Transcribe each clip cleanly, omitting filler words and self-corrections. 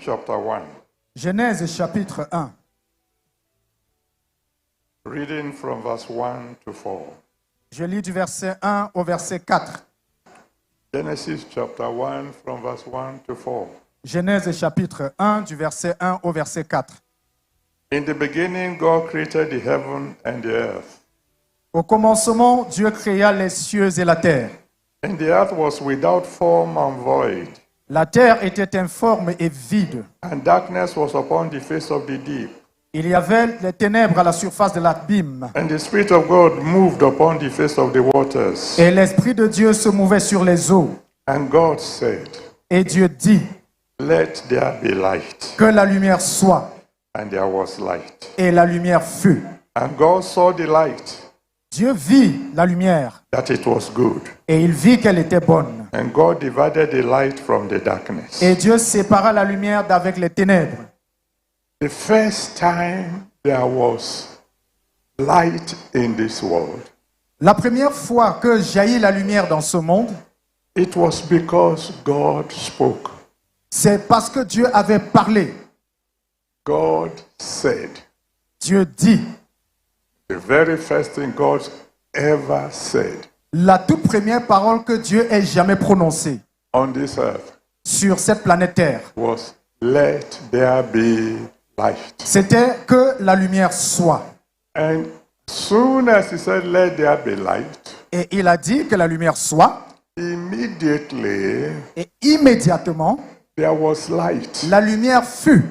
chapter 1. Genèse chapitre 1. Reading from verse 1 to 4. Je lis du verset 1 au verset 4. Genesis chapter 1 from verse 1 to 4. Genèse chapitre 1 du verset 1 au verset 4. In the beginning, God created the heaven and the earth. Au commencement, Dieu créa les cieux et la terre. And the earth was without form and void, La terre était informe et vide. and darkness was upon the face of the deep. Il y avait les ténèbres à la surface de l'abîme. And the Spirit of God moved upon the face of the waters. Et l'Esprit de Dieu se mouvait sur les eaux. And God said, Et Dieu dit, Let there be light. que la lumière soit. And there was light. Et la lumière fut. And God saw the light, Dieu vit la lumière. that it was good. Et il vit qu'elle était bonne. And God divided the light from the darkness. Et Dieu sépara la lumière d'avec les ténèbres. The first time there was light in this world, La première fois que jaillit la lumière dans ce monde, it was because God spoke. c'est parce que Dieu avait parlé. God said. Dieu dit. The very first thing God ever said La toute première parole que Dieu ait jamais prononcée on this earth sur cette planète Terre, was, Let there be light. c'était que la lumière soit. And soon as he said, Let there be light, Et il a dit que la lumière soit. immediately Et immédiatement, there was light. la lumière fut.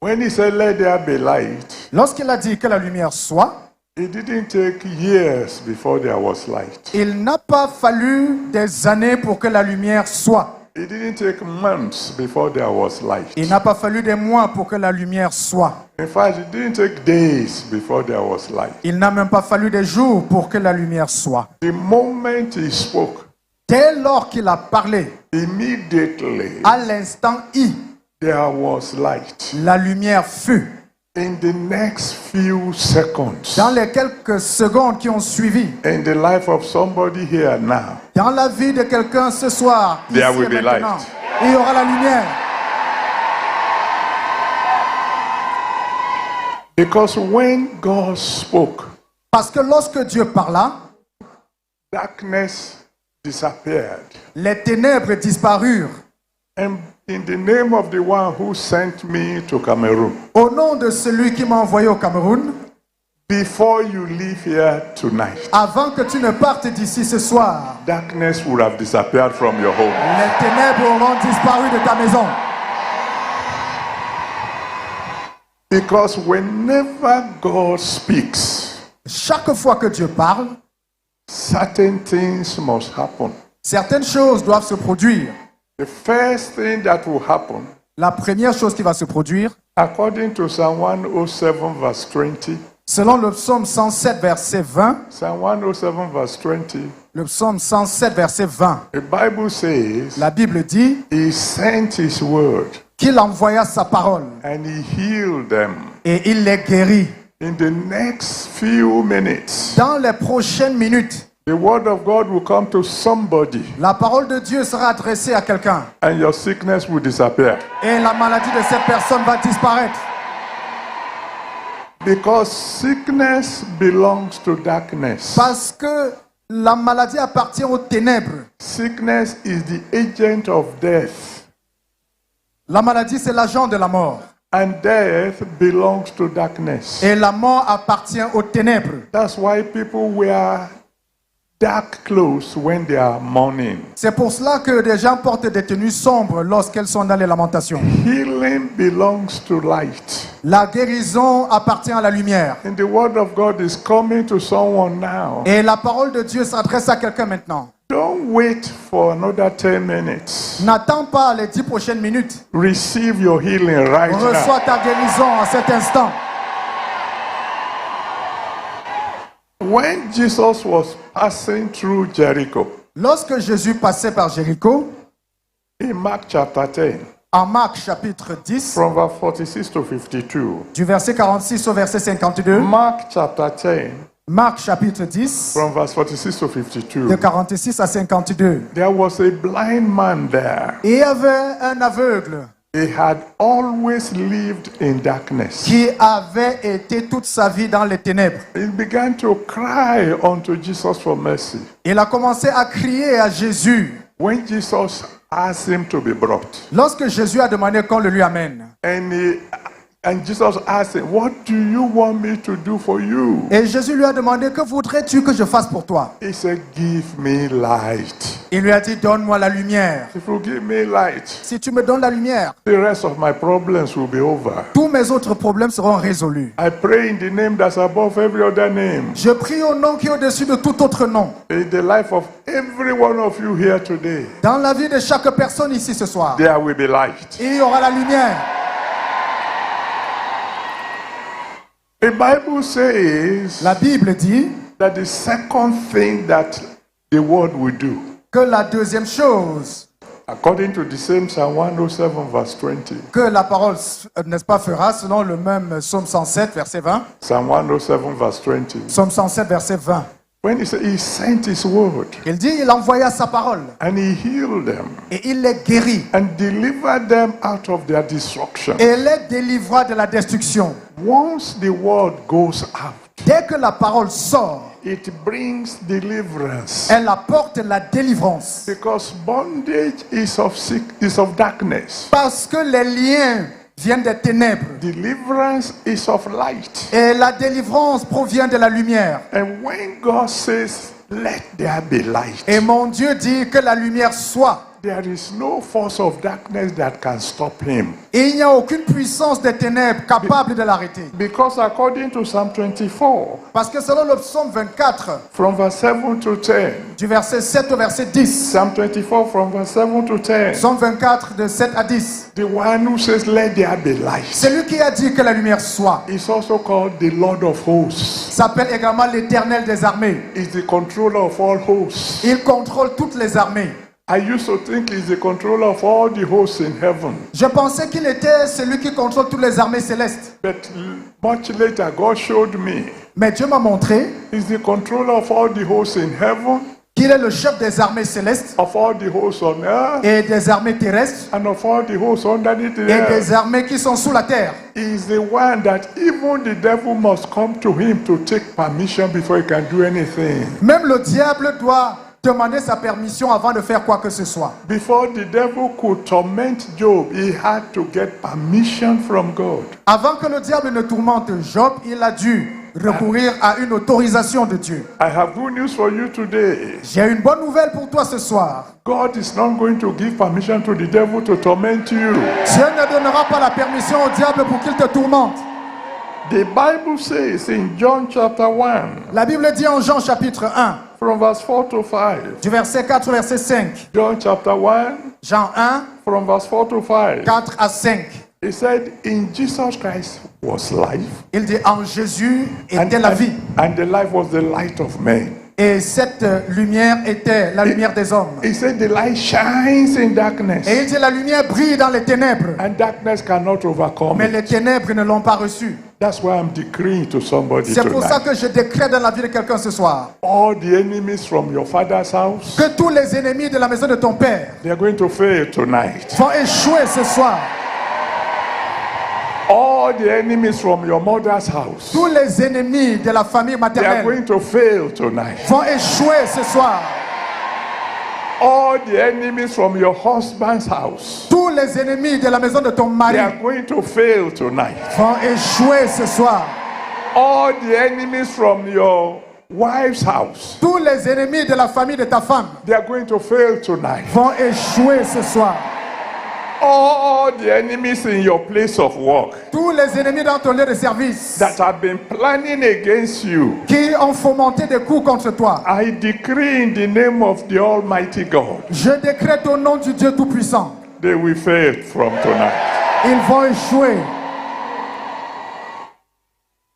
When he said, Let there be light, Lorsqu'il a dit que la lumière soit, it didn't take years before there was light. il n'a pas fallu des années pour que la lumière soit. It didn't take months before there was light. Il n'a pas fallu des mois pour que la lumière soit. In fact, it didn't take days before there was light. Il n'a même pas fallu des jours pour que la lumière soit. The moment he spoke, Dès lors qu'il a parlé, immediately à l'instant I, there was light. la lumière fut. In the next few seconds, Dans les quelques secondes qui ont suivi, in the life of somebody here now, dans la vie de quelqu'un ce soir, ici There will et be maintenant, light. il y aura la lumière. because when God spoke, Parce que lorsque Dieu parla, darkness disappeared. les ténèbres disparurent. And in the name of the one who sent me to Cameroon, Au nom de celui qui m'a envoyé au Cameroun, before you leave here tonight, avant que tu ne partes d'ici ce soir, darkness would have disappeared from your home. les ténèbres auront disparu de ta maison. Because whenever God speaks, Chaque fois que Dieu parle, certain things must happen. certaines choses doivent se produire. The first thing that will happen, La première chose qui va se produire, according to Psalm 107 verse 20, selon le psaume 107, verset 20, Psalm 107 verse 20, le psaume 107, verset 20, the Bible says, la Bible dit He sent His word qu'il envoya sa parole and He healed them. et il les guérit. In the next few minutes, Dans les prochaines minutes, the word of God will come to somebody la parole de Dieu sera adressée à quelqu'un and your sickness will disappear. et la maladie de cette personne va disparaître. Because sickness belongs to darkness. Parce que la maladie appartient aux ténèbres. Sickness is the agent of death, La maladie, c'est l'agent de la mort. and death belongs to darkness. Et la mort appartient aux ténèbres. That's why people wear dark clothes when they are mourning. C'est pour cela que des gens portent des tenues sombres lorsqu'elles sont dans les lamentations. Healing belongs to light. La guérison appartient à la lumière. And the word of God is coming to someone now. Et la parole de Dieu s'adresse à quelqu'un maintenant. Don't wait for another 10 minutes. N'attends pas les 10 prochaines minutes. Receive your healing right now. Reçois ta guérison à cet instant. When Jesus was passing through Jericho, Lorsque Jésus passait par Jéricho, in Mark chapter 10, en Marc chapitre 10, from verse 46 to 52, du verset 46 au verset 52, Mark chapter 10, Marc chapitre 10, from verse 46 to de 52, 46 à 52. there was a blind man there. Et il y avait un aveugle he had always lived in darkness. qui avait été toute sa vie dans les ténèbres. He began to cry unto Jesus for mercy. Il a commencé à crier à Jésus When Jesus asked him to be brought, lorsque Jésus a demandé qu'on le lui amène. and Jesus asked him, what do you want me to do for you? Et Jésus lui a demandé, que voudrais-tu que je fasse pour toi? He said, give me light. Il lui a dit, donne-moi la lumière. If you give me light, Si tu me donnes la lumière, the rest of my problems will be over. tous mes autres problèmes seront résolus. I pray in the name that's above every other name. Je prie au nom qui est au-dessus de tout autre nom. In the life of every one of you here today, Dans la vie de chaque personne ici ce soir, there will be light. il y aura la lumière. The Bible says La Bible dit that the second thing that the world will do, que la deuxième chose according to the same Psalm 107 verse 20, que la parole, n'est-ce pas, fera, selon le même Psaume 107, verset 20. Psalm 107 verse 20, Psaume 107, verset 20. when he said he sent his word Il dit, il envoya sa parole and he healed them et il les guérit and delivered them out of their destruction. et les délivra de la destruction. Once the word goes out, Dès que la parole sort, it brings deliverance. elle apporte la délivrance. Because bondage is of darkness. Parce que les liens viennent des ténèbres Deliverance is of light. et la délivrance provient de la lumière. And when God says, let there be light, Et mon Dieu dit que la lumière soit. there is no force of darkness that can stop him. Et il n'y a aucune puissance des ténèbres capable de l'arrêter. Because according to Psalm 24, Parce que selon le psaume 24, from verse 7 to 10, du verset 7 au verset 10, Psalm 24 from verse 7 to 10, psaume 24 de 7 à 10, the one who says, let there be light, celui qui a dit que la lumière soit is also called the Lord of hosts. s'appelle également l'Éternel des armées. Is the controller of all hosts. Il contrôle toutes les armées. I used to think he's the controller of all the hosts in heaven. Je pensais qu'il était celui qui contrôle toutes les armées célestes. But much later, God showed me Mais Dieu m'a montré he's the controller of all the hosts in heaven, qu'il est le chef des armées célestes of all the hosts on earth, et des armées terrestres and of all the hosts underneath the et earth. des armées qui sont sous la terre. He's the one that even the devil must come to him to take permission before he can do anything. Même le diable doit demander sa permission avant de faire quoi que ce soit. Before the devil could torment Job, he had to get permission from God. Avant que le diable ne tourmente Job, il a dû recourir à une autorisation de Dieu. I have good news for you today. J'ai une bonne nouvelle pour toi ce soir. God is not going to give permission to the devil to torment you. Dieu ne donnera pas la permission au diable pour qu'il te tourmente. The Bible says in John chapter 1, La Bible dit en Jean chapitre 1, from verse 4 to 5. du verset 4 au verset 5. John chapter 1, Jean 1, from verse 4 to 5. 4 à 5. He said, in Jesus Christ was life. Il dit en Jésus était la vie. And the life was the light of men. Et cette lumière était la lumière des hommes. He said, the light shines in darkness. Et il dit la lumière brille dans les ténèbres. And darkness cannot overcome Mais it. les ténèbres ne l'ont pas reçue. That's why I'm decreeing to somebody C'est pour ça tonight. que je décrète dans la vie de quelqu'un ce soir All the enemies from your father's house, que tous les ennemis de la maison de ton père they're going to fail tonight. vont échouer ce soir. All the enemies from your mother's house, Tous les ennemis de la famille they are maternelle going to fail tonight. vont échouer ce soir. All the enemies from your husband's house, Tous les ennemis de la maison de ton mari they are going to fail tonight. vont échouer ce soir. All the enemies from your wife's house, Tous les ennemis de la famille de ta femme they are going to fail tonight. vont échouer ce soir. All the enemies in your place of work Tous les ennemis dans ton lieu de service that have been planning against you, qui ont fomenté des coups contre toi, I decree in the name of the Almighty God, je décrète au nom du Dieu Tout-Puissant, they will fail from tonight. ils vont échouer.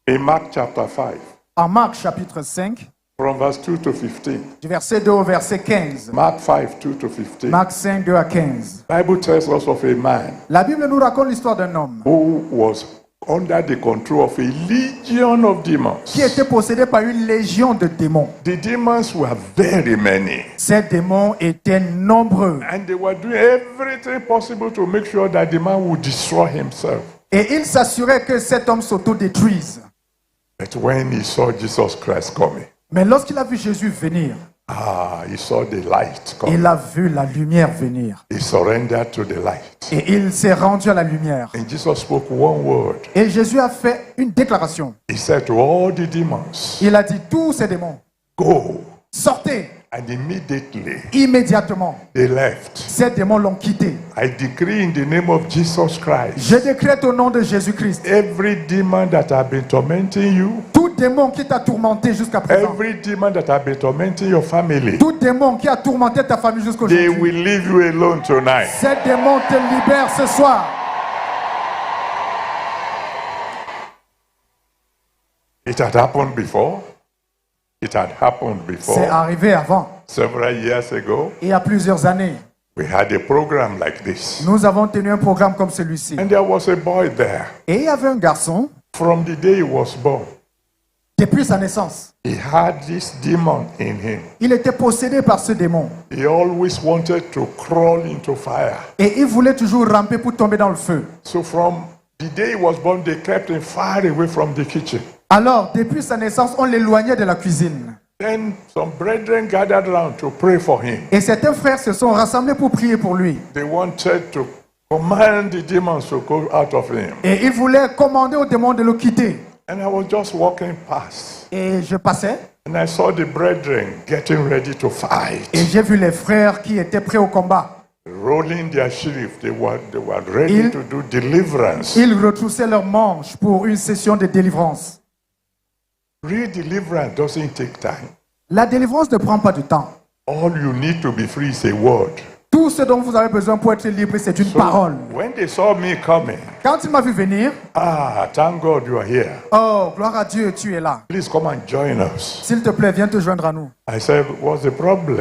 In Mark chapter 5, En Marc chapitre 5, from verse 2 to 15. du verset 2 au verset 15. Mark 5, 2 to 15. Marc 5, 2 à 15. Bible tells us of a man La Bible nous raconte l'histoire d'un homme who was under the control of a legion of demons. qui était possédé par une légion de démons. The demons were very many. Ces démons étaient nombreux. And they were doing everything possible to make sure that the man would destroy himself. Et il s'assurait que cet homme s'autodétruise. But when he saw Jesus Christ coming, Mais lorsqu'il a vu Jésus venir, he saw the light coming. il a vu la lumière venir. He surrendered to the light. Et il s'est rendu à la lumière. And Jesus spoke one word. Et Jésus a fait une déclaration. He said to all the demons, Il a dit, tous ces démons, go. sortez. And immediately Immédiatement, they left. ces démons l'ont quitté. I decree in the name of Jesus Christ, Je décrète au nom de Jésus-Christ, every demon that has been tormenting you, tout démon qui t'a tourmenté jusqu'à présent, every demon that has been tormenting your family, tout démon qui a tourmenté ta famille they jusqu'aujourd'hui, will leave you alone tonight. ces démons te libèrent ce soir. It had happened before. It had happened C'est before. arrivé avant. Several years ago, Il y a plusieurs années, we had a program like this. nous avons tenu un programme comme celui-ci. And there was a boy there. Et il y avait un garçon, From the day he was born, depuis sa naissance, he had this demon in him. il était possédé par ce démon. He always wanted to crawl into fire. Et il voulait toujours ramper pour tomber dans le feu. So from the day he was born, they kept him far away from the kitchen. Alors, depuis sa naissance, on l'éloignait de la cuisine. Then some brethren gathered around to pray for him. Et certains frères se sont rassemblés pour prier pour lui. They wanted to command the demons to go out of him. Et ils voulaient commander aux démons de le quitter. And I was just walking past. Et je passais And I saw the brethren getting ready to fight. et j'ai vu les frères qui étaient prêts au combat. Rolling their sheaf. They were ready Il- to do deliverance. Ils retroussaient leurs manches pour une session de délivrance. Real deliverance doesn't take time. La délivrance ne prend pas de temps. All you need to be free is a word. Tout ce dont vous avez besoin pour être libre, c'est une So parole. when they saw me coming, Quand il m'a vu venir, thank God you are here. oh, gloire à Dieu, tu es là. Please come and join us. S'il te plaît, viens te joindre à nous. I said, what's the problem?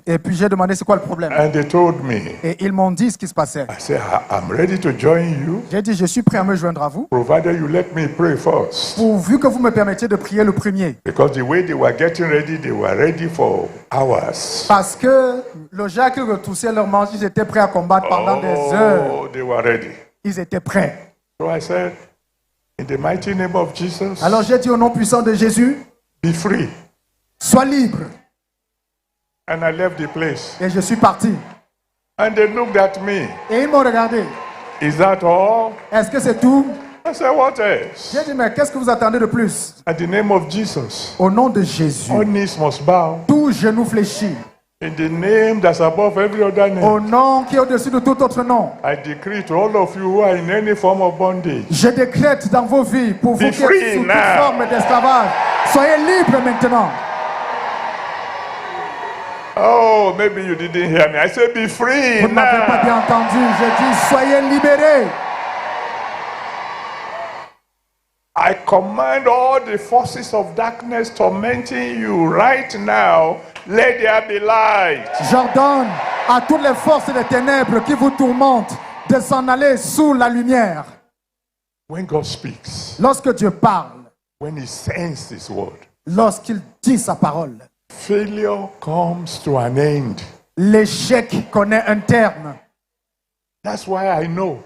Et puis j'ai demandé c'est quoi le problème. And they told me. Et ils m'ont dit ce qui se passait. I said, I'm ready to join you, J'ai dit, je suis prêt à me joindre à vous, provided you let me pray first. pourvu que vous me permettiez de prier le premier. Because the way they were getting ready, they were ready for hours. Parce que le jour qu'ils retroussaient leurs manches, ils étaient prêts à combattre pendant des heures. Oh, they were ready. Ils étaient prêts. So I said, in the mighty name of Jesus, Alors j'ai dit au nom puissant de Jésus, be free. sois libre. And I left the place. Et je suis parti. And they looked at me. Et ils m'ont regardé. Is that all? Est-ce que c'est tout? I said, what else? J'ai dit, mais qu'est-ce que vous attendez de plus? At the name of Jesus, Au nom de Jésus, all knees must bow. tout genou fléchit. In the name that's above every other name, Au nom qui est au-dessus de tout autre nom. I decree to all of you who are in any form of bondage, Je décrète dans vos vies, pour vous Be qui êtes free sous toute now. forme d'esclavage, soyez libres maintenant. oh, maybe you didn't hear me. I said, be free Vous ne m'avez pas bien now. entendu. Je dis, soyez libérés. I command all the forces of darkness tormenting you right now. Let there be light. J'ordonne à toutes les forces des ténèbres qui vous tourmentent de s'en aller sous la lumière. When God speaks, Lorsque Dieu parle, when He sends His word, lorsqu'il dit sa parole, failure comes to an end. l'échec connaît un terme. That's why I know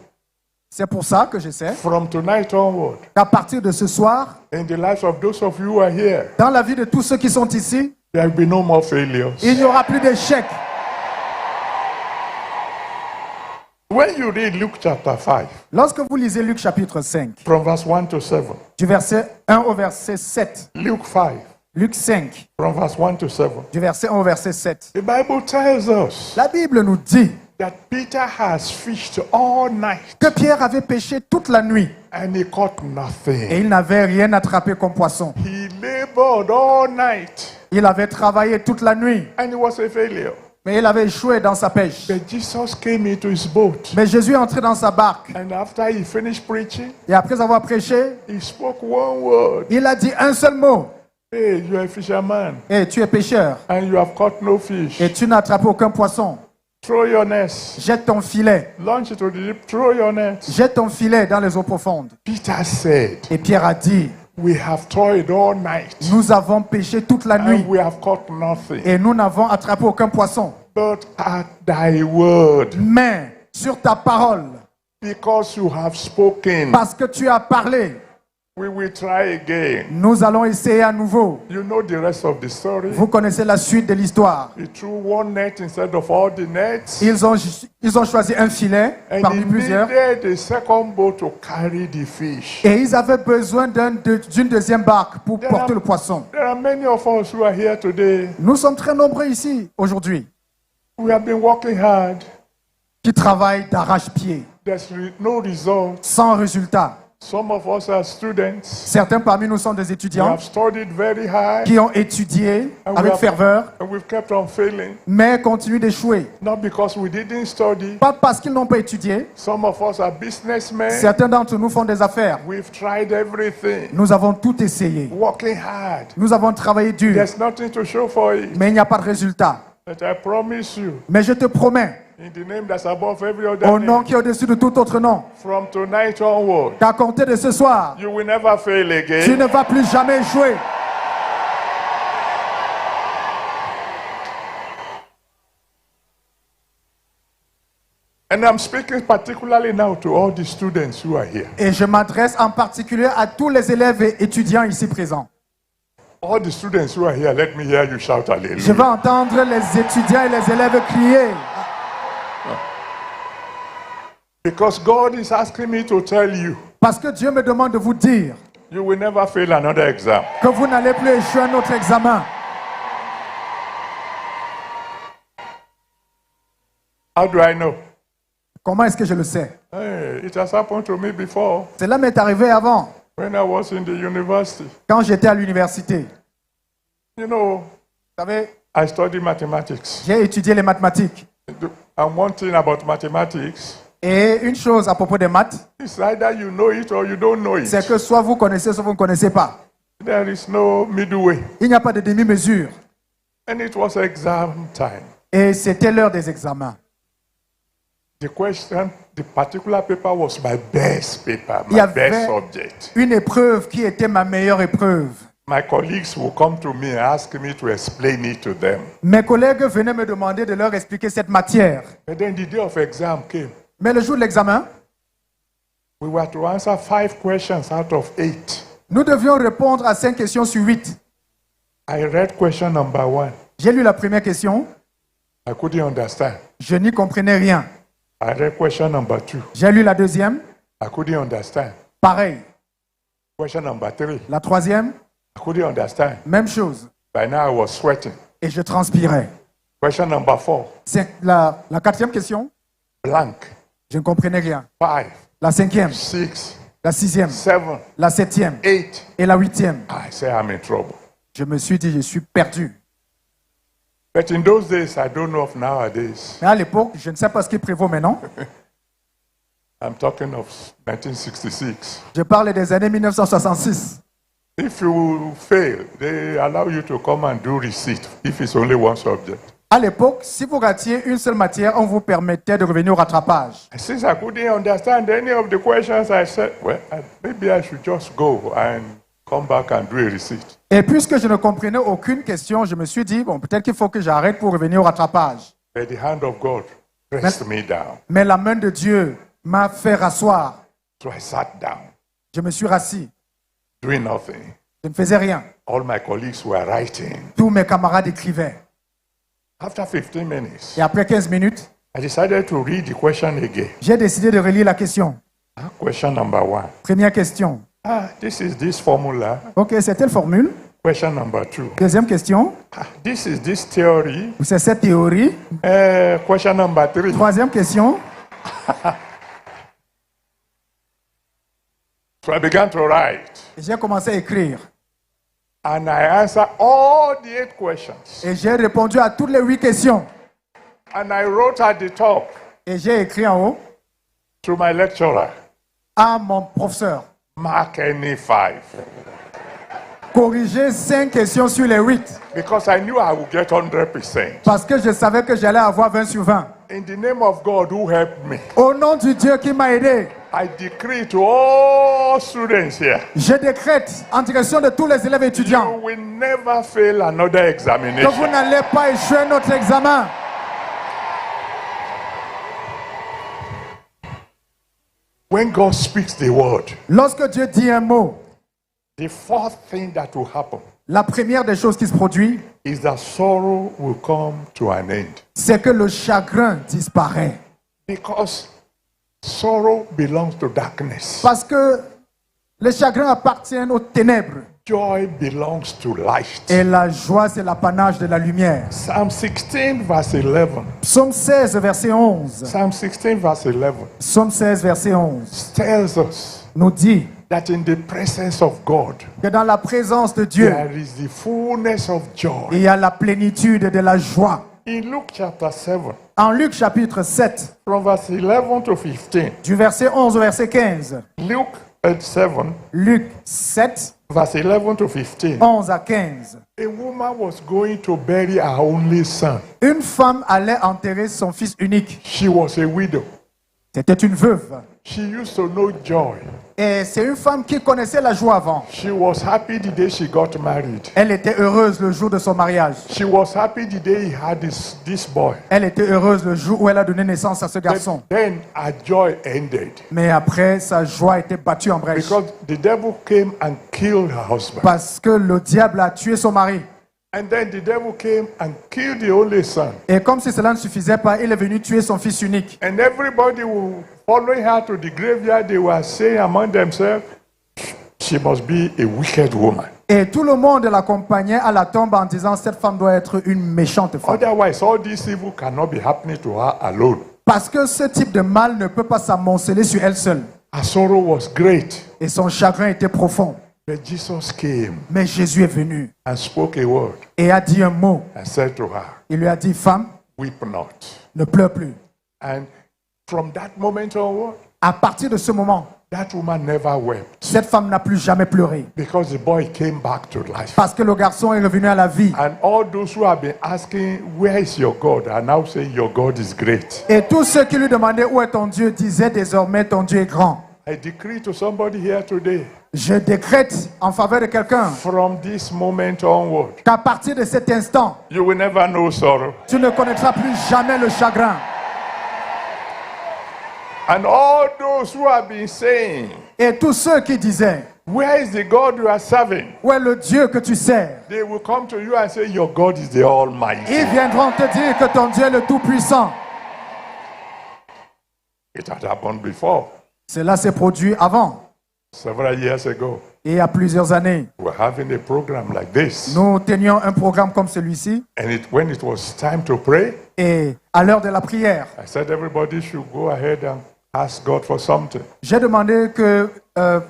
C'est pour ça que je sais from tonight onward, qu'à partir de ce soir, in the lives of those of you who are here, dans la vie de tous ceux qui sont ici, there will be no more failures. il n'y aura plus d'échecs. When you read Luke chapter 5, Lorsque vous lisez Luc chapitre 5, from verse 1 to 7, du verset 1 au verset 7, Luke 5, Luc 5, from verse 1 to 7, du verset 1 au verset 7, the Bible tells us la Bible nous dit that Peter has fished all night que Pierre avait pêché toute la nuit and he caught et nothing. il n'avait rien attrapé comme poisson. He labored all night Il avait travaillé toute la nuit, and it was a failure. mais il avait échoué dans sa pêche. But Jesus came into his boat, Mais Jésus est entré dans sa barque and after he finished preaching, et après avoir prêché, he spoke one word. il a dit un seul mot. Hey, you're a fisherman Et tu es pêcheur and you have caught no fish. et tu n'as attrapé aucun poisson. Throw your nets. Jette ton filet. Launch it to the deep. Throw your nets. Jette ton filet dans les eaux profondes. Peter said, Et Pierre a dit, we have toiled all night nous avons pêché toute la nuit and we have caught nothing. et nous n'avons attrapé aucun poisson. But at thy word, Mais sur ta parole, because you have spoken, parce que tu as parlé, we will try again. nous allons essayer à nouveau. You know the rest of the story. Vous connaissez la suite de l'histoire. He threw one net instead of all the nets. Ils ont choisi un filet And parmi he plusieurs. needed a second boat to carry the fish. Et ils avaient besoin d'une deuxième barque pour porter le poisson. There are many of us who are here today. Nous sommes très nombreux ici aujourd'hui We have been working hard. qui travaillent d'arrache-pied, There's no result. sans résultat. Some of us are students. Certains parmi nous sont des We étudiants have studied very hard. qui ont étudié And avec ferveur, and we've kept on failing. mais continuent d'échouer. Not because we didn't study. Pas parce qu'ils n'ont pas étudié. Some of us are businessmen. Certains d'entre nous font des affaires. We've tried everything. Nous avons tout essayé. Working hard. Nous avons travaillé dur, There's nothing to show for it. mais il n'y a pas de résultat. But I promise you, Mais je te promets, in the name that's above every other au nom name, qui est au-dessus de tout autre nom, from tonight onward, qu'à compter de ce soir, you will never fail tu again. ne vas plus jamais échouer. And I'm speaking particularly now to all the students who are here. Et je m'adresse en particulier à tous les élèves et étudiants ici présents. All the students who are here, let me hear you shout Je hallelujah. veux entendre les étudiants et les élèves crier. Because God is asking me to tell you, Parce que Dieu me demande de vous dire you will never fail another exam. que vous n'allez plus échouer un autre examen. How do I know? Comment est-ce que je le sais? Hey, it has happened to me before Cela m'est arrivé avant, when I was in the university. quand j'étais à l'université. You know, Vous savez, I studied mathematics. j'ai étudié les mathématiques. And one thing about mathematics Et une chose à propos des maths, is either you know it or you don't know c'est it. que soit vous connaissez, soit vous ne connaissez pas. There is no middle way. Il n'y a pas de demi-mesure. And it was exam time. Et c'était l'heure des examens. The particular paper was my best paper, Il y my best avait subject. une épreuve qui était ma meilleure épreuve. My colleagues will come to me and ask me to explain it to them. Mes collègues venaient me demander de leur expliquer cette matière. But then the day of exam came. Mais le jour de l'examen, We were to answer 5 questions out of 8. nous devions répondre à 5 questions sur 8. I read question number 1. J'ai lu la première question, I couldn't understand. je n'y comprenais rien. I read question number 2. J'ai lu la deuxième, I couldn't understand. pareil. Question number 3. La troisième, I couldn't understand. même chose. By now I was sweating. Et je transpirais. Question number 4. La quatrième question, Blank. je ne comprenais rien. 5, La cinquième, 6, la sixième, 7, la septième 8. et la huitième. I say I'm in trouble. Je me suis dit, je suis perdu. But in those days, I don't know of nowadays. Mais à l'époque, je ne sais pas ce qui prévaut maintenant. I'm talking of 1966. Je parle des années 1966. If you fail, they allow you to come and do receipt if it's only one subject. À l'époque, si vous ratiez une seule matière, on vous permettait de revenir au rattrapage. And since I couldn't understand any of the questions, I said, well, maybe I should just go and come back and do a receipt. Et puisque je ne comprenais aucune question, je me suis dit, bon, peut-être qu'il faut que j'arrête pour revenir au rattrapage. But the hand of God pressed me down. Mais la main de Dieu m'a fait rasseoir. So I sat down, Je me suis rassis. doing nothing. Je ne faisais rien. All my colleagues were writing. Tous mes camarades écrivaient. After 15 minutes, Et après 15 minutes, I decided to read the question again. j'ai décidé de relire la question. Question number 1. Première question. This is this formula. Ok, c'est telle formule. Question number 2. Deuxième question. This is this theory. C'est cette théorie. Question number 3. Troisième question. So I began to write. J'ai commencé à écrire. And I answered all the 8 questions. Et j'ai répondu à toutes les 8 questions. And I wrote at the top Et j'ai écrit en haut to my lecturer, à mon professeur. mark any 5. corriger 5 questions sur les 8. because I knew I would get 100%. Parce que je savais que j'allais avoir 20 sur 20. In the name of God who helped me, Au nom du Dieu qui m'a aidé, I decree to all students here, je décrète en direction de tous les élèves étudiants you will never fail another que vous examination. n'allez pas échouer notre examen. When God speaks the word, Lorsque Dieu dit un mot, the fourth thing that will happen la première des choses qui se produit, is that sorrow will come to an end. c'est que le chagrin disparaît. Because sorrow belongs to darkness. Parce que les chagrins appartiennent aux ténèbres. Joy belongs to light. Et la joie, c'est l'apanage de la lumière. Psalm 16 verse 11. Psaume 16, verset 11. Psalm 16 verse 11 Psaume 16, verset 11 tells us nous dit that in the presence of God, que dans la présence de Dieu, there is the fullness of joy. il y a la plénitude de la joie. In Luke chapter 7, En Luc chapitre 7, from verse 11 to 15, du verset 11 au verset 15. Luke 7, Luc 7, verse 11 to 15, 11 à 15. a woman was going to bury her only son. Une femme allait enterrer son fils unique. She was a widow. C'était une veuve. She used to know joy. Et c'est une femme qui connaissait la joie avant. She was happy the day she got married. Elle était heureuse le jour de son mariage. She was happy the day he had this boy. Elle était heureuse le jour où elle a donné naissance à ce garçon. Then her joy ended Mais après, sa joie a été battue en brèche. because the devil came and killed her husband. Parce que le diable a tué son mari. And then the devil came and killed the only son. Et comme si cela ne suffisait pas, il est venu tuer son fils unique. And everybody who following her to the graveyard, they were saying among themselves, she must be a wicked woman. Et tout le monde l'accompagnait à la tombe en disant cette femme doit être une méchante femme. Otherwise, all this evil cannot be happening to her alone. Parce que ce type de mal ne peut pas s'amonceler sur elle seule. Her sorrow was great. Et son chagrin était profond. But Jesus came Mais Jésus est venu and spoke a word et a dit un mot. and said to her, Il lui a dit, femme, weep not. ne pleure plus. And from that moment onward, À partir de ce moment, that woman never wept cette femme n'a plus jamais pleuré. because the boy came back to life. Parce que le garçon est revenu à la vie. And all those who have been asking, where is your God, are now saying, your God is great. Et tous ceux qui lui demandaient où est ton Dieu disaient désormais ton Dieu est grand. I decree to somebody here today, Je décrète en faveur de quelqu'un from this moment onward, qu'à partir de cet instant, you will never know sorrow. tu ne connaîtras plus jamais le chagrin. And all those who have been saying, Et tous ceux qui disaient, where is the God you are serving? où est le Dieu que tu sers? They will come to you and say, your God is the Almighty. Ils viendront te dire que ton Dieu est le Tout-Puissant. It had happened before, Cela s'est produit avant. several years ago. Et il y a plusieurs années, We were having a program like this. nous tenions un programme comme celui-ci. And when it was time to pray, Et à l'heure de la prière, I said everybody should go ahead and ask God for something. j'ai demandé que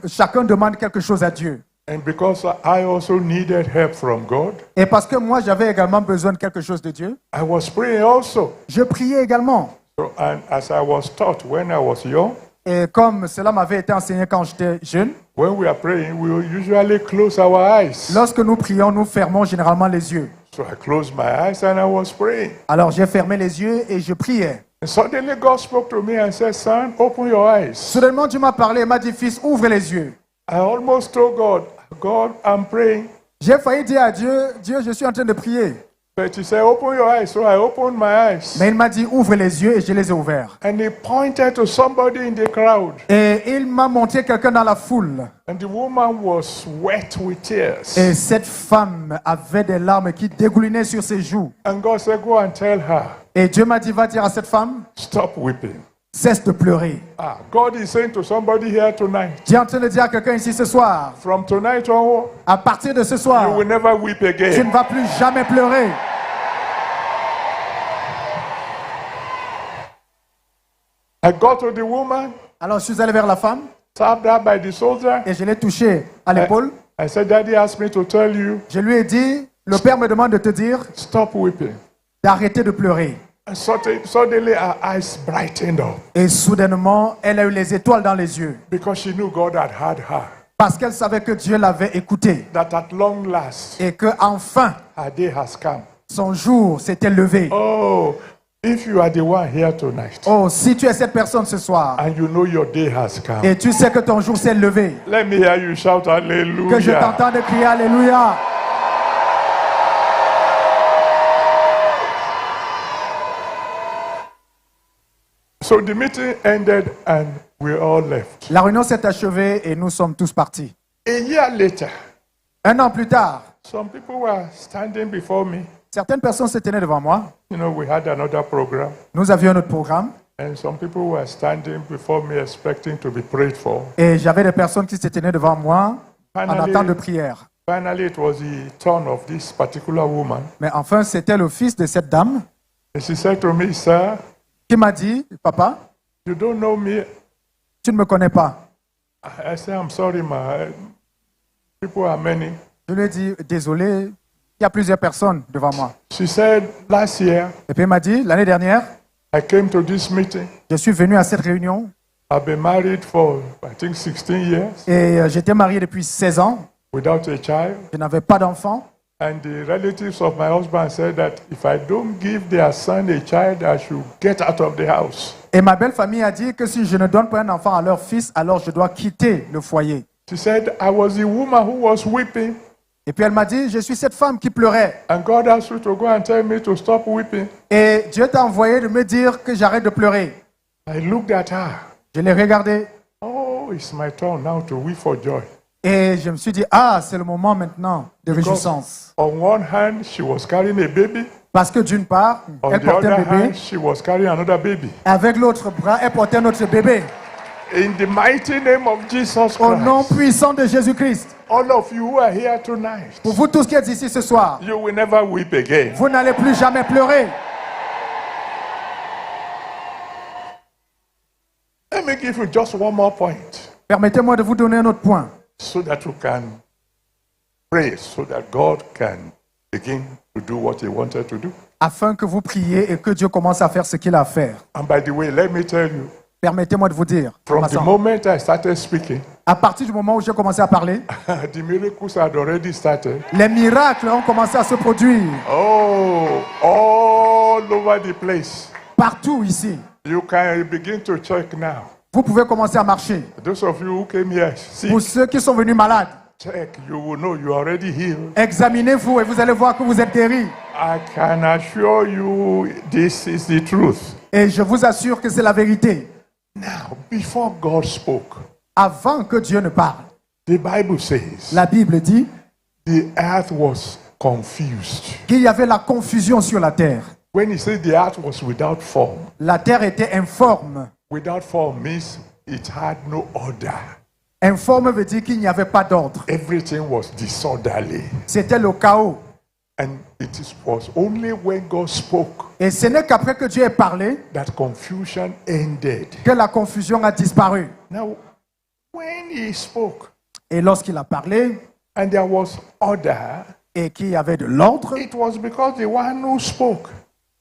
chacun demande quelque chose à Dieu. And because I also needed help from God, Et parce que moi, j'avais également besoin de quelque chose de Dieu, I was praying also. je priais également. So, and as I was taught when I was young, Et comme cela m'avait été enseigné quand j'étais jeune, when we are praying, we will usually close our eyes. lorsque nous prions, nous fermons généralement les yeux. So I closed my eyes and I was praying. Alors j'ai fermé les yeux et je priais. And suddenly God spoke to me and said, son, open your eyes. Soudainement, Dieu m'a parlé et m'a dit, fils, ouvre les yeux. I almost told God, God, I'm praying. J'ai failli dire à Dieu, Dieu, je suis en train de prier. But he said, open your eyes. So I opened my eyes. Mais il m'a dit, ouvre les yeux et je les ai ouverts. And he pointed to somebody in the crowd. Et il m'a montré quelqu'un dans la foule. And the woman was wet with tears. Et cette femme avait des larmes qui dégoulinaient sur ses joues. And God said, go and tell her, Et Dieu m'a dit, va dire à cette femme, stop weeping. cesse de pleurer. Ah, God is saying to somebody here tonight, Dieu est en train de dire à quelqu'un ici ce soir, from tonight onward, à partir de ce you soir, will never weep tu again. ne vas plus jamais pleurer. I got to the woman, Alors je suis allé vers la femme tapped her by the soldier. et je l'ai touchée à l'épaule. I said, Daddy asked me to tell you, Je lui ai dit, le Père me demande de te dire stop weeping. d'arrêter de pleurer. And suddenly her eyes brightened up Et soudainement, elle a eu les étoiles dans les yeux. because she knew God had heard her. Parce qu'elle savait que Dieu l'avait écoutée that at long last, et que enfin her day has come. son jour s'était levé. Oh, if you are the one here tonight, Oh, si tu es cette personne ce soir and you know your day has come, et tu sais que ton jour s'est levé, let me hear you shout que je hallelujah. t'entende crier Alléluia. So the meeting ended and we all left. La réunion s'est achevée et nous sommes tous partis. A year later, Un an plus tard, some people were standing before me. certaines personnes se tenaient devant moi. You know, we had another program, Nous avions notre programme and some people were standing before me expecting to be prayed for. et j'avais des personnes qui se tenaient devant moi en Finally, attente de prière. finally, it was the turn of this particular woman. Mais enfin, c'était le fils de cette dame And she said to me, Sir, qui m'a dit, papa, you don't know me. tu ne me connais pas. I said, I'm sorry, ma. People are many. Je lui ai dit, désolé, il y a plusieurs personnes devant moi. She said, last year, Et puis il m'a dit, l'année dernière, I came to this meeting. je suis venu à cette réunion I've been married for, I think, 16 years et j'étais marié depuis 16 ans. without a child. Je n'avais pas d'enfant. And the relatives of my husband said that if I don't give their son a child, I should get out of the house. Et ma belle famille a dit que si je ne donne pas un enfant à leur fils, alors je dois quitter le foyer. She said, I was the woman who was weeping, Et puis elle m'a dit, je suis cette femme qui pleurait. and God asked you to go and tell me to stop weeping. Et Dieu t'a envoyé de me dire que j'arrête de pleurer. I looked at her. Je l'ai regardée Oh, it's my turn now to weep for joy. et je me suis dit, ah, c'est le moment maintenant de réjouissance. On one hand, she was carrying a baby. Parce que d'une part, On elle the portait un other bébé. hand, she was carrying another baby. Avec l'autre bras, elle portait notre bébé. In the mighty name of Jesus Au nom Christ, puissant de Jésus-Christ. all of you who are here tonight, Pour vous tous qui êtes ici ce soir, you will never weep again. vous n'allez plus jamais pleurer. Let me give you just one more point Permettez-moi de vous donner un autre point. so that you can pray, so that God can begin to do what He wanted to do. Afin que vous priez et que Dieu commence à faire ce qu'il a à faire. And by the way, let me tell you, Permettez-moi de vous dire, from the passant, moment I started speaking, à partir du moment où j'ai commencé à parler, the miracles had already started. les miracles ont commencé à se produire Oh, all over the place. partout ici. You can begin to check now. Vous pouvez commencer à marcher. Those of you who came here, see, Pour ceux qui sont venus malades, check. You will know you are already healed. examinez-vous et vous allez voir que vous êtes guéris. I can assure you this is the truth. Et je vous assure que c'est la vérité. Now, before God spoke, Avant que Dieu ne parle, the Bible says la Bible dit the earth was confused. qu'il y avait la confusion sur la terre. When he said the earth was without form, La terre était informe. without form means it had no order. Informe veut dire qu'il n'y avait pas d'ordre. Everything was disorderly. C'était le chaos. And was only when God spoke Et ce n'est qu'après que Dieu ait parlé that confusion ended. que la confusion a disparu. Now, when he spoke Et lorsqu'il a parlé and there was order, et qu'il y avait de l'ordre, it was because the one who spoke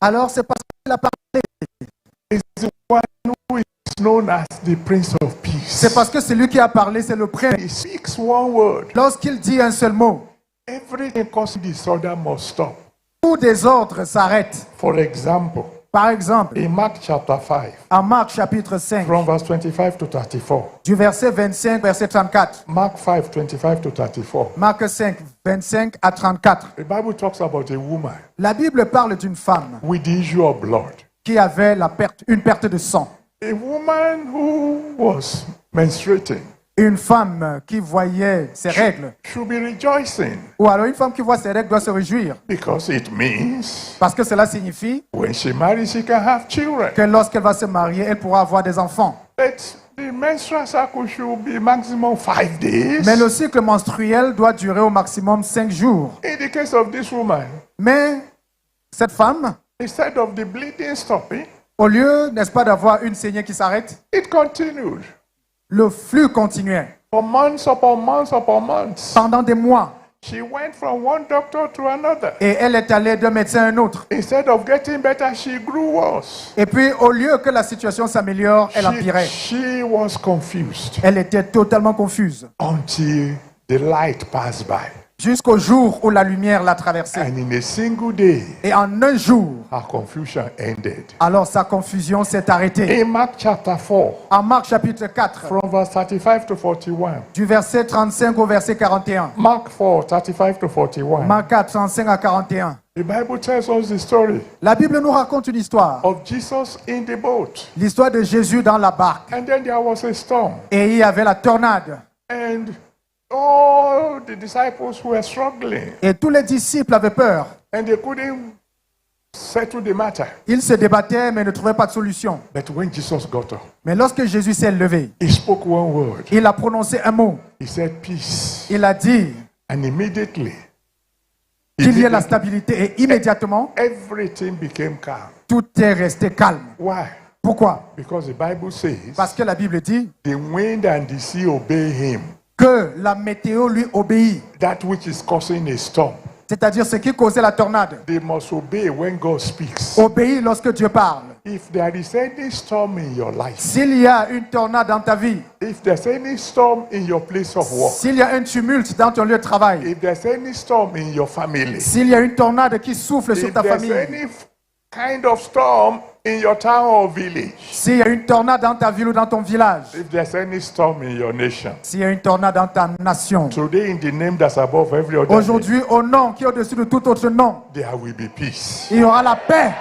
alors c'est parce qu'il a parlé. is the one who is known as the Prince of Peace. C'est parce que celui qui a parlé, c'est le prince. He speaks one word. Lorsqu'il dit un seul mot, Everything causing disorder must stop. tout désordre s'arrête. For example, Par exemple, in Mark chapter 5, en Marc chapitre 5, from verse 25 to 34. du verset 25, verset 34. Mark 5, 25 to 34. Marc 5, 25 à 34. The Bible talks about a woman La Bible parle d'une femme with the issue of blood. qui avait une perte de sang. A woman who was menstruating Une femme qui voyait ses règles, should be rejoicing ou alors une femme qui voit ses règles doit se réjouir. because it means Parce que cela signifie when she marries, she can have children. que lorsqu'elle va se marier, elle pourra avoir des enfants. But the menstrual cycle should be maximum 5 days. Mais le cycle menstruel doit durer au maximum 5 jours. In the case of this woman, Mais cette femme, instead of the bleeding stopping, au lieu, n'est-ce pas, d'avoir une saignée qui s'arrête, it continued le flux continuait for months upon months upon months. pendant des mois. she went from one doctor to another. Et elle est allée d'un médecin à un autre. Instead of getting better, she grew worse. Et puis, au lieu que la situation s'améliore, elle empirait. She was confused Elle était totalement confuse. until the light passed by. Jusqu'au jour où la lumière l'a traversée. And in a single day, Et en un jour, her confusion ended. alors sa confusion s'est arrêtée. In Mark chapter 4, En Marc chapitre 4, from verse 35 to 41. du verset 35 au verset 41. Mark 4, 35 to 41. Marc 4, 35 à 41. The Bible tells us the story La Bible nous raconte une histoire. of Jesus in the boat. L'histoire de Jésus dans la barque. And then there was a storm. Et il y avait la tornade. And all the disciples were struggling. Et tous les disciples avaient peur. And they couldn't settle the matter. Ils se débattaient mais ne trouvaient pas de solution. But when Jesus got up, Mais lorsque Jésus s'est levé, he spoke one word. il a prononcé un mot. He said, peace. Il a dit And immediately, qu'il y ait la stabilité. Et immédiatement, everything became calm. tout est resté calme. Why? Pourquoi? Because the Bible says Parce que la Bible dit the wind and the sea obey him. que la météo lui obéit. That which is causing a storm, C'est-à-dire ce qui causait la tornade. they must obey when God speaks. Obéit lorsque Dieu parle. If there is any storm in your life, S'il y a une tornade dans ta vie, if there's any storm in your place of work, s'il y a un tumulte dans ton lieu de travail, if there's any storm in your family, s'il y a une tornade qui souffle sur if ta there's famille, any kind of storm in your town or village, s'il y a une tornade dans ta ville ou dans ton village, if there's any storm in your nation, s'il y a une tornade dans ta nation, today in the name that's above every other name, aujourd'hui, au nom qui est au-dessus de tout autre nom, there will be peace. il y aura la paix.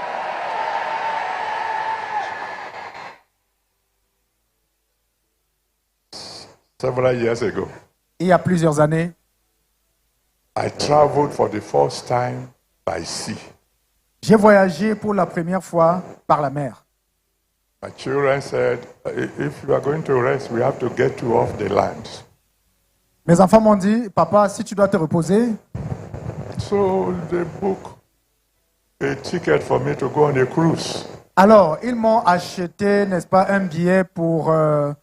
Several years ago, Il y a plusieurs années, I traveled for the first time by sea. j'ai voyagé pour la première fois par la mer. My children said, if you are going to rest, we have to get you off the land. Mes enfants m'ont dit, papa, si tu dois te reposer, So they booked a ticket for me to go on a cruise. alors ils m'ont acheté, n'est-ce pas, un billet pour un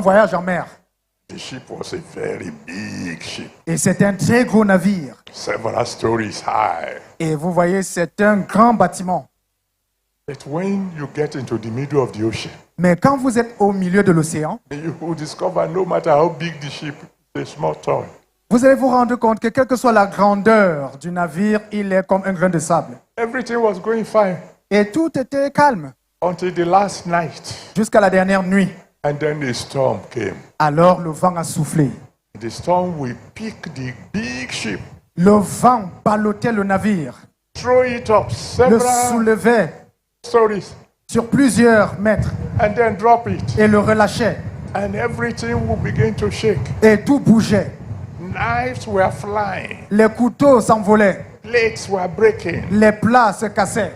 voyage en mer. The ship was a very big ship, Et c'est un très gros navire. several stories high. Et vous voyez, c'est un grand bâtiment. But when you get into the middle of the ocean, Mais quand vous êtes au milieu de l'océan, you will discover no matter how big the ship, it's a small toy. vous allez vous rendre compte que quelle que soit la grandeur du navire, il est comme un grain de sable. Everything was going fine Et tout était calme until the last night. jusqu'à la dernière nuit. And then a storm came. Alors le vent a soufflé. The storm will pick the big ship, Le vent ballottait le navire, throw it up le several soulevait stories, sur plusieurs mètres and then drop it. et le relâchait. And everything will begin to shake. Et tout bougeait. Knives were flying. Les couteaux s'envolaient. Plates were breaking. Les plats se cassaient.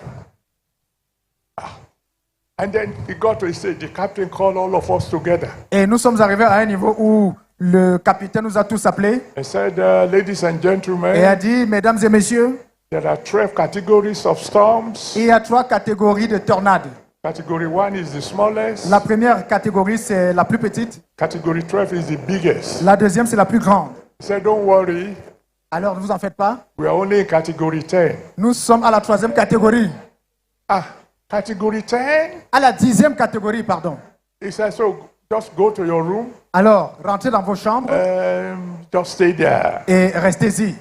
And then he got to say, the captain called all of us together Et nous sommes arrivés à un niveau où le capitaine nous a tous appelés and said, ladies and et a gentlemen, dit, mesdames et messieurs, there are 12 categories of storms. il y a 3 catégories de tornades. Category 1 is the smallest. La première catégorie, c'est la plus petite. Category 12 is the biggest. La deuxième, c'est la plus grande. He said, don't worry, Alors ne vous en faites pas. we are only in category 10. Nous sommes à la 3e catégorie. Category 10? À la 10e catégorie, pardon. He said, so just go to your room, Alors, rentrez dans vos chambres just stay there. et restez-y.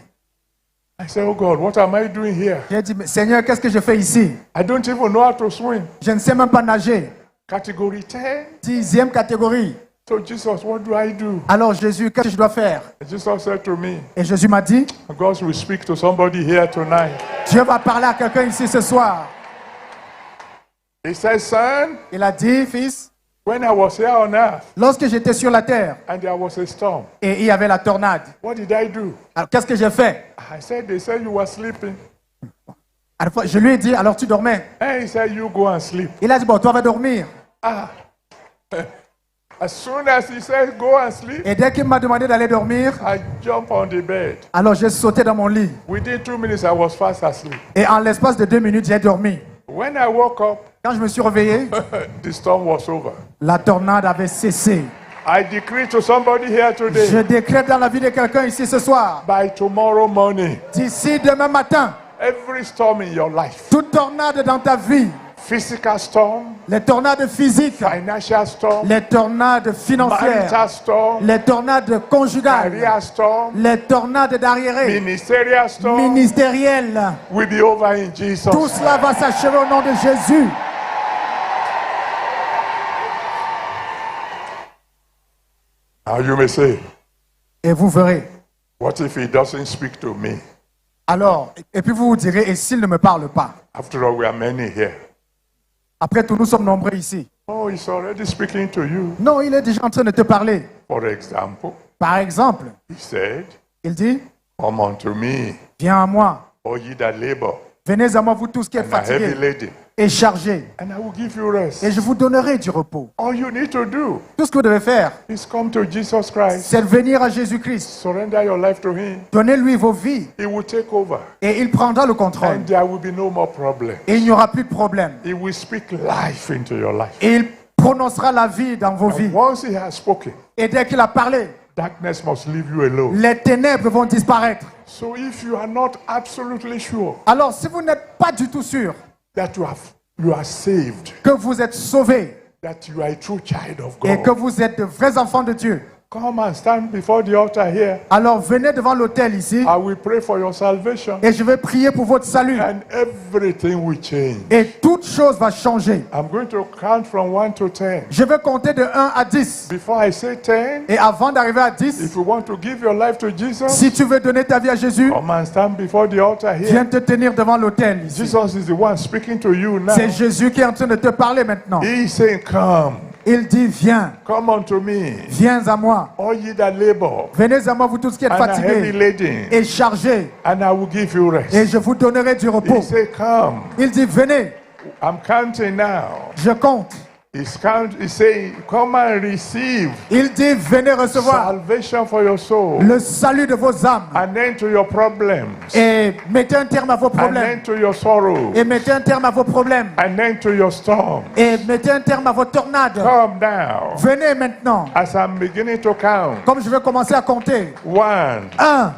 I said, oh God, what am I doing here? J'ai dit, mais Seigneur, qu'est-ce que je fais ici? I don't even know how to swim. Je ne sais même pas nager. Category 10? 10e catégorie. So Jesus, what do I do? Alors Jésus, qu'est-ce que je dois faire? And Jesus said to me, Et Jésus m'a dit, God will speak to somebody here tonight. Dieu va parler à quelqu'un ici ce soir. He said, son, Il a dit, fils, when I was here on earth lorsque j'étais sur la terre and there was a storm, et il y avait la tornade, what did I do? alors qu'est-ce que j'ai fait? I said, they said you were sleeping. Alors, je lui ai dit, alors tu dormais. And he said, you go and sleep. Il a dit, bon, toi va dormir. As soon as he said, go and sleep, Et dès qu'il m'a demandé d'aller dormir, I jumped on the bed. alors j'ai sauté dans mon lit. Within 2 minutes, I was fast asleep. Et en l'espace de 2 minutes, j'ai dormi. When I woke up, Quand je me suis réveillé, the storm was over. la tornade avait cessé. I decree to somebody here Je today, décrète dans la vie de quelqu'un ici ce soir, by tomorrow morning, d'ici demain matin, every storm in your life, toute tornade dans ta vie, physical storm, les tornades physiques, financial storm, les tornades financières, marital storm, les tornades conjugales, career storm, les tornades d'arriérés, ministerial storm, ministérielles, will be over in Jesus. tout cela va s'achever au nom de Jésus. Now you may say, Et vous verrez. what if he doesn't speak to me? Alors, et puis vous vous direz, et s'il ne me parle pas? After all, we are many here. Après tout, nous sommes nombreux ici. Oh, he's already speaking to you. Non, il est déjà en train de te parler. For example, Par exemple, he said, il dit, come unto me, viens à moi, all ye that labor venez à moi vous tous qui êtes and are heavy fatigués laden, et chargés, and I will give you rest. et je vous donnerai du repos. All you need to do Tout ce que vous devez faire, is come to Jesus Christ, c'est de venir à Jésus-Christ. surrender your life to him. Donnez-lui vos vies He will take over, et il prendra le contrôle. and there will be no more problem. Et il n'y aura plus de problème. He will speak life into your life. Et il prononcera la vie dans vos vies. Once he has spoken, Et dès qu'il a parlé, darkness must leave you alone. les ténèbres vont disparaître. So if you are not absolutely sure Alors, si vous n'êtes pas du tout sûr that you are saved, que vous êtes sauvés that you are a true child of et que God, vous êtes de vrais enfants de Dieu, come and stand before the altar here. alors venez devant l'autel ici I will pray for your salvation, et je vais prier pour votre salut. and everything will change. Et toute chose va changer. I'm going to count from 1 to 10. Je vais compter de 1 à 10. Before I say 10, Et avant d'arriver à 10, if you want to give your life to Jesus, si tu veux donner ta vie à Jésus, come and stand before the altar viens here. te tenir devant l'autel ici. Jesus is the one speaking to you now. C'est Jésus qui est en train de te parler maintenant. He is saying, come, Il dit, viens, come unto me, viens à moi. all ye that labor Venez à moi, vous tous qui êtes and are heavy fatigués laden, et chargés, and I will give you rest. et je vous donnerai du He repos. said, come. Il dit, venez, I'm counting now. je compte. He's saying, come and receive Il dit, venez recevoir salvation for your soul, le salut de vos âmes an end to your problems, et mettez un terme à vos an problèmes. end to your sorrow, Et mettez un terme à vos problèmes. an end to your storm. Et mettez un terme à vos tornades. Come now. Venez maintenant. As I'm beginning to count, Comme je vais commencer à compter. 1, 1,